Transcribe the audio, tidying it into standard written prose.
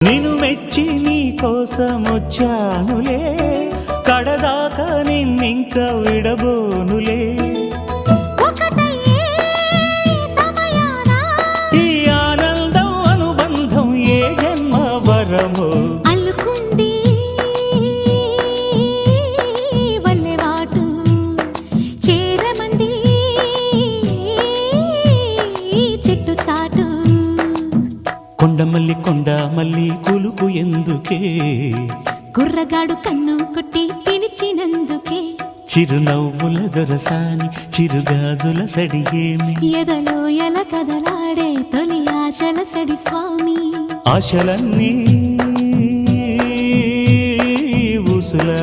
నిన్ను మెచ్చి నీ కోసం వచ్చానులే, కడదాకా నిన్నింక విడబోనులే. ఈ ఆనందం అనుబంధం ఏ జన్మ వరమో అల్లుకుంది వల్లెవాటు చేరమంది చెట్టు చాటు. కొండ మల్లి కులుకు ఎందుకే, కుర్రగాడు కన్ను కొట్టి పిలిచినందుకే. చిరునవ్వుల దొరసాని చిరుగాజుల సడిగేమి, ఎదలో ఎల కదలాడే తొలి ఆశల సడి స్వామి. ఆశలన్నీ ఊసులా